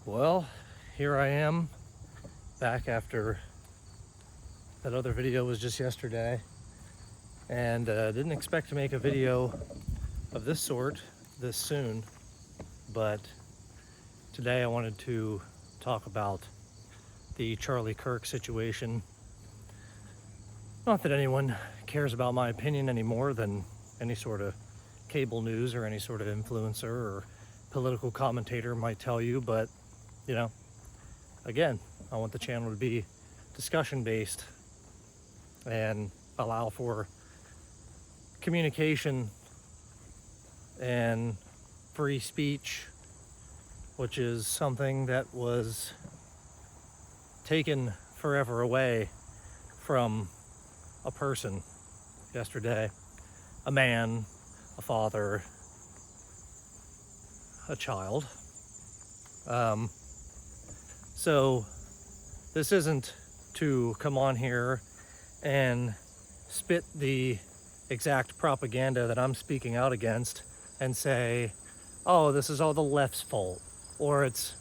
Well, here I am, back after that other video was just yesterday, and didn't expect to make a video of this sort this soon, but today I wanted to talk about the Charlie Kirk situation. Not that anyone cares about my opinion any more than any sort of cable news or any sort of influencer or political commentator might tell you, but you know, again, I want the channel to be discussion based and allow for communication and free speech, which is something that was taken forever away from a person yesterday. A man, a father, a child. So this isn't to come on here and spit the exact propaganda that I'm speaking out against and say, oh, this is all the left's fault, or it's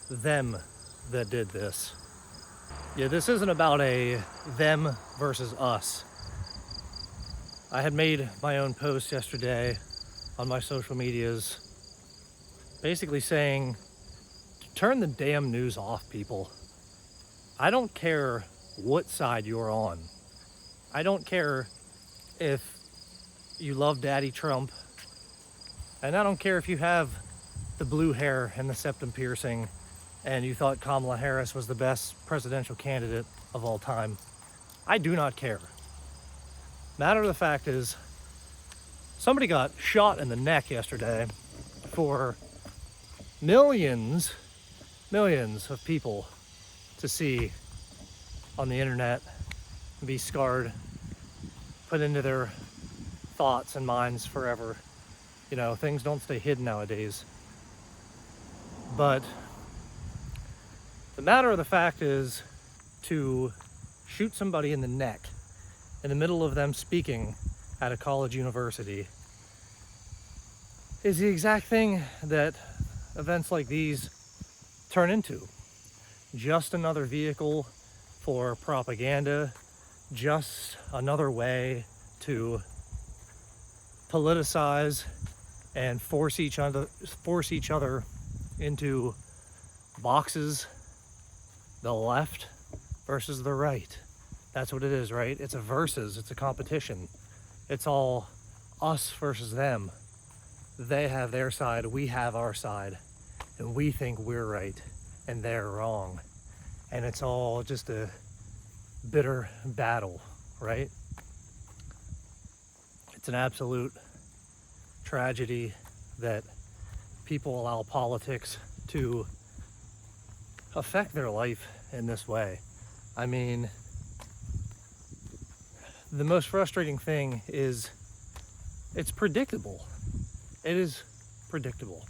them that did this. Yeah, this isn't about a them versus us. I had made my own post yesterday on my social medias basically saying, turn the damn news off, people. I don't care what side you're on. I don't care if you love Daddy Trump, and I don't care if you have the blue hair and the septum piercing and you thought Kamala Harris was the best presidential candidate of all time. I do not care. Matter of the fact is, somebody got shot in the neck yesterday for millions of people to see on the internet, be scarred, put into their thoughts and minds forever. You know, things don't stay hidden nowadays. But the matter of the fact is, to shoot somebody in the neck in the middle of them speaking at a college university is the exact thing that events like these turn into. Just another vehicle for propaganda, just another way to politicize and force each other into boxes, the left versus the right. That's what it is, right? It's a versus, it's a competition. It's all us versus them. They have their side, we have our side, and we think we're right and they're wrong. And it's all just a bitter battle, right? It's an absolute tragedy that people allow politics to affect their life in this way. I mean, the most frustrating thing is it's predictable. It is predictable.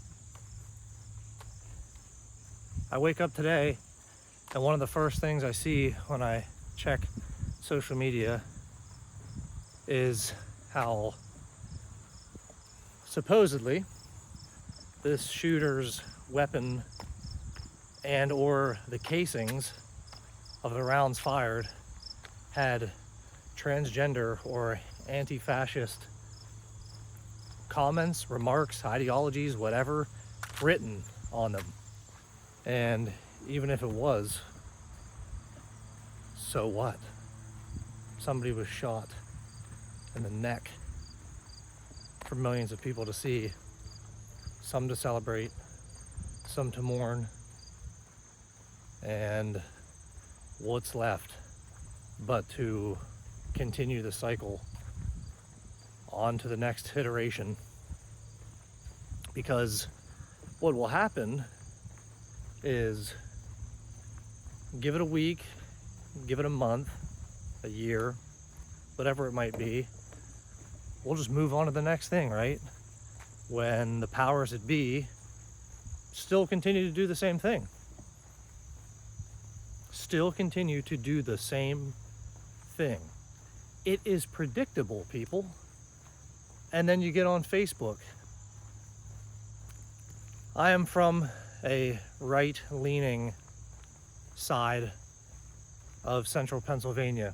I wake up today and one of the first things I see when I check social media is how supposedly this shooter's weapon and or the casings of the rounds fired had transgender or anti-fascist comments, remarks, ideologies, whatever, written on them. And even if it was, so what? Somebody was shot in the neck for millions of people to see, some to celebrate, some to mourn, and what's left but to continue the cycle on to the next iteration. Because what will happen is, give it a week, give it a month, a year, whatever it might be, we'll just move on to the next thing, right? When the powers that be still continue to do the same thing. Still continue to do the same thing. It is predictable, people. And then you get on Facebook. I am from a right-leaning side of central Pennsylvania.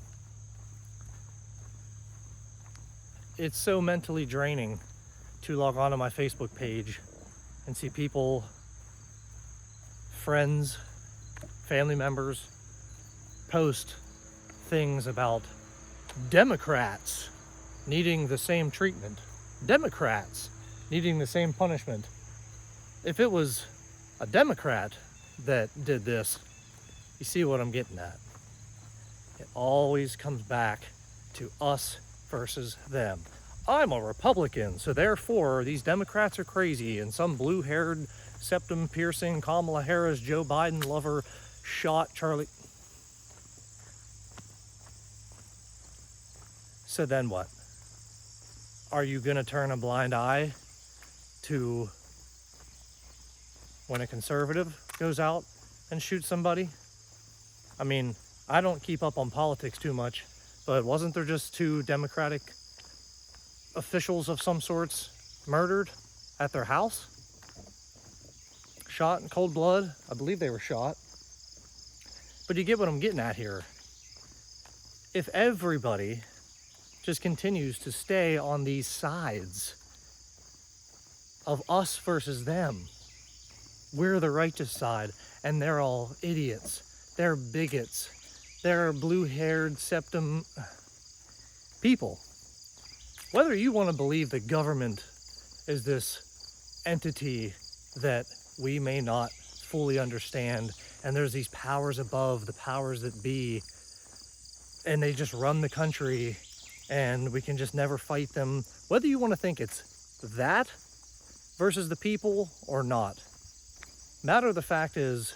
It's so mentally draining to log on to my Facebook page and see people, friends, family members, post things about Democrats needing the same treatment, Democrats needing the same punishment. If it was a Democrat that did this, you see what I'm getting at. It always comes back to us versus them. I'm a Republican, so therefore these Democrats are crazy, and some blue-haired, septum-piercing Kamala Harris, Joe Biden lover shot Charlie. So then what? Are you gonna turn a blind eye to when a conservative goes out and shoots somebody? I mean, I don't keep up on politics too much, but wasn't there just 2 Democratic officials of some sorts murdered at their house? Shot in cold blood? I believe they were shot. But you get what I'm getting at here. If everybody just continues to stay on these sides of us versus them, we're the righteous side, and they're all idiots. They're bigots. They're blue-haired septum people. Whether you want to believe the government is this entity that we may not fully understand, and there's these powers above, the powers that be, and they just run the country, and we can just never fight them. Whether you want to think it's that versus the people or not, matter of the fact is,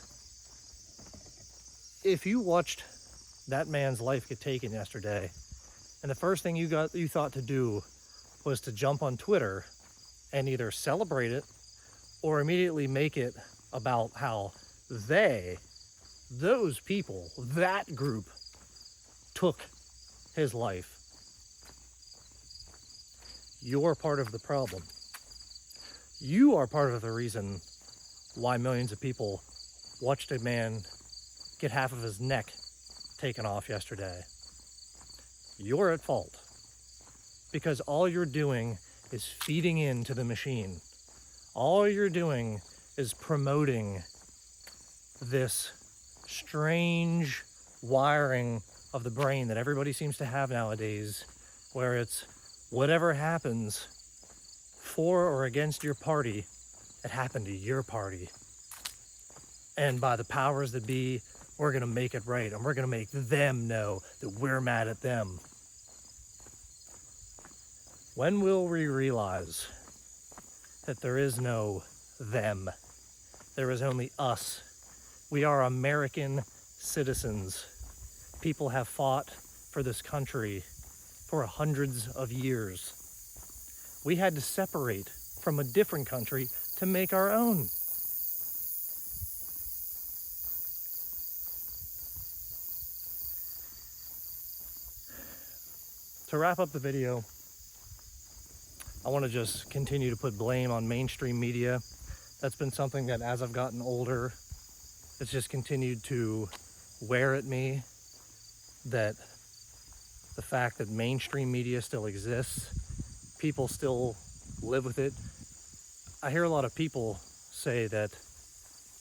if you watched that man's life get taken yesterday, and the first thing you thought to do was to jump on Twitter and either celebrate it or immediately make it about how those people, that group, took his life, you're part of the problem. You are part of the reason why millions of people watched a man get half of his neck taken off yesterday. You're at fault, because all you're doing is feeding into the machine. All you're doing is promoting this strange wiring of the brain that everybody seems to have nowadays, where it's whatever happens for or against your party, it happened to your party. And by the powers that be, we're gonna make it right, and we're gonna make them know that we're mad at them. When will we realize that there is no them? There is only us. We are American citizens. People have fought for this country for hundreds of years. We had to separate from a different country to make our own. To wrap up the video, I want to just continue to put blame on mainstream media. That's been something that, as I've gotten older, it's just continued to wear at me, that the fact that mainstream media still exists, people still live with it. I hear a lot of people say that,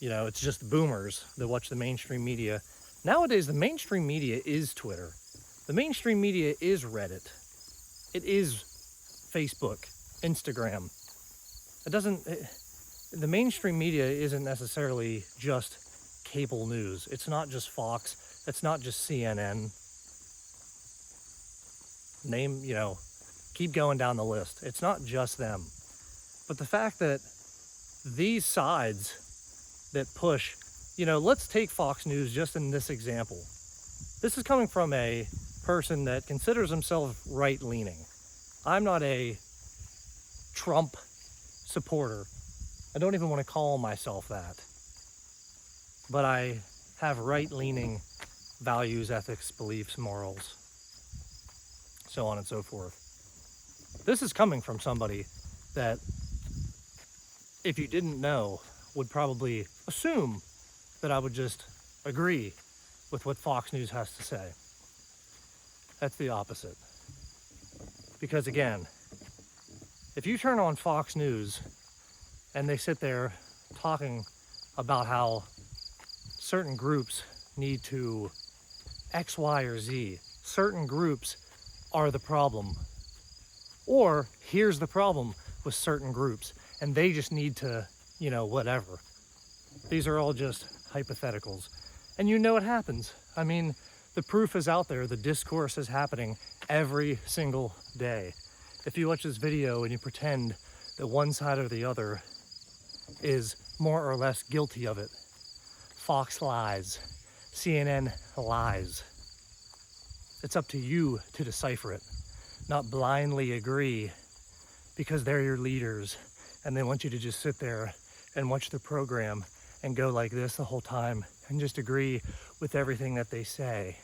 it's just boomers that watch the mainstream media. Nowadays, the mainstream media is Twitter. The mainstream media is Reddit. It is Facebook, Instagram. The mainstream media isn't necessarily just cable news. It's not just Fox. It's not just CNN. Keep going down the list. It's not just them. But the fact that these sides that push, let's take Fox News just in this example. This is coming from a person that considers himself right-leaning. I'm not a Trump supporter. I don't even want to call myself that. But I have right-leaning values, ethics, beliefs, morals, so on and so forth. This is coming from somebody that, if you didn't know, would probably assume that I would just agree with what Fox News has to say. That's the opposite. Because again, if you turn on Fox News and they sit there talking about how certain groups need to X, Y, or Z, certain groups are the problem, or here's the problem with certain groups, and they just need to, whatever. These are all just hypotheticals. And you know it happens. I mean, the proof is out there. The discourse is happening every single day. If you watch this video and you pretend that one side or the other is more or less guilty of it, Fox lies, CNN lies. It's up to you to decipher it, not blindly agree because they're your leaders and they want you to just sit there and watch the program and go like this the whole time and just agree with everything that they say.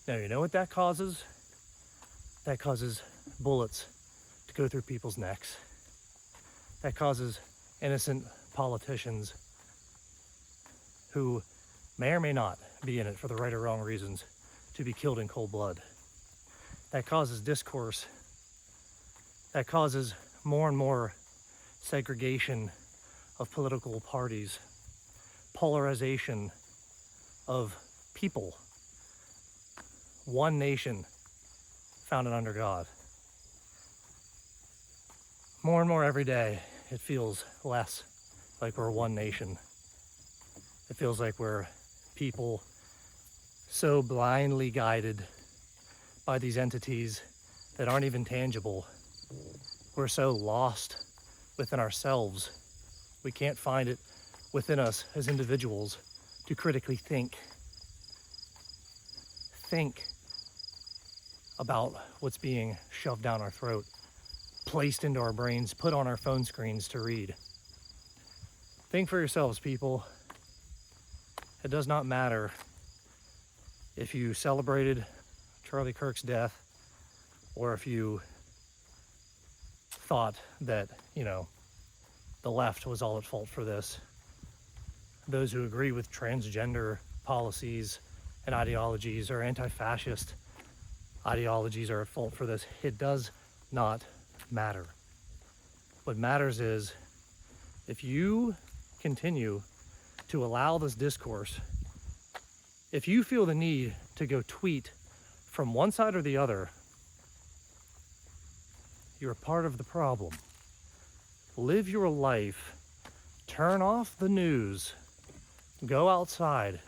Now, you know what that causes? That causes bullets to go through people's necks. That causes innocent politicians who may or may not be in it for the right or wrong reasons to be killed in cold blood. That causes discourse. That causes more and more segregation of political parties, polarization of people. One nation founded under God. More and more every day, it feels less like we're one nation. It feels like we're people so blindly guided by these entities that aren't even tangible. We're so lost within ourselves. We can't find it within us as individuals to critically think about what's being shoved down our throat, placed into our brains, put on our phone screens to read. Think for yourselves, people. It does not matter if you celebrated Charlie Kirk's death or if you thought that, the left was all at fault for this. Those who agree with transgender policies and ideologies or anti-fascist ideologies are at fault for this. It does not matter. What matters is if you continue to allow this discourse, if you feel the need to go tweet from one side or the other, you're part of the problem. Live your life. Turn off the news. Go outside.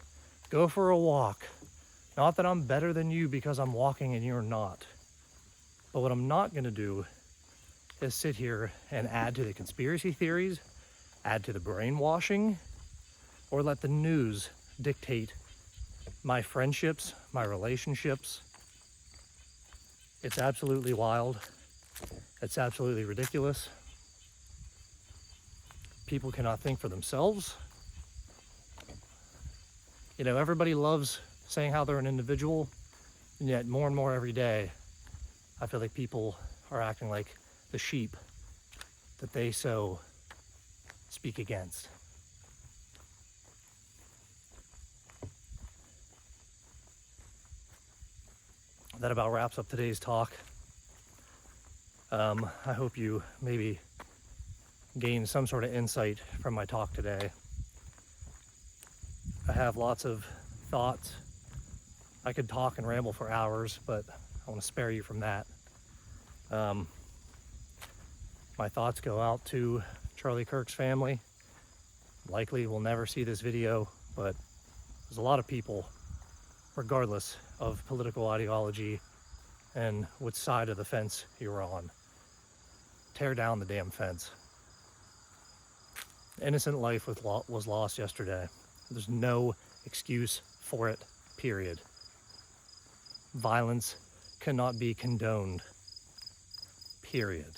Go for a walk. Not that I'm better than you because I'm walking and you're not. But what I'm not going to do is sit here and add to the conspiracy theories, add to the brainwashing, or let the news dictate my friendships, my relationships. It's absolutely wild. It's absolutely ridiculous. People cannot think for themselves. Everybody loves saying how they're an individual, and yet more and more every day, I feel like people are acting like the sheep that they so speak against. That about wraps up today's talk. I hope you maybe gain some sort of insight from my talk today. I have lots of thoughts. I could talk and ramble for hours, but I want to spare you from that. My thoughts go out to Charlie Kirk's family. Likely will never see this video, but there's a lot of people, regardless of political ideology and which side of the fence you're on. Tear down the damn fence. Innocent life was lost yesterday. There's no excuse for it, period. Violence cannot be condoned, period.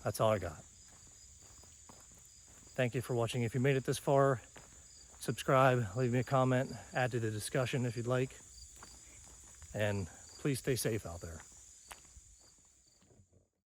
That's all I got. Thank you for watching. If you made it this far, subscribe, leave me a comment, add to the discussion if you'd like, and please stay safe out there.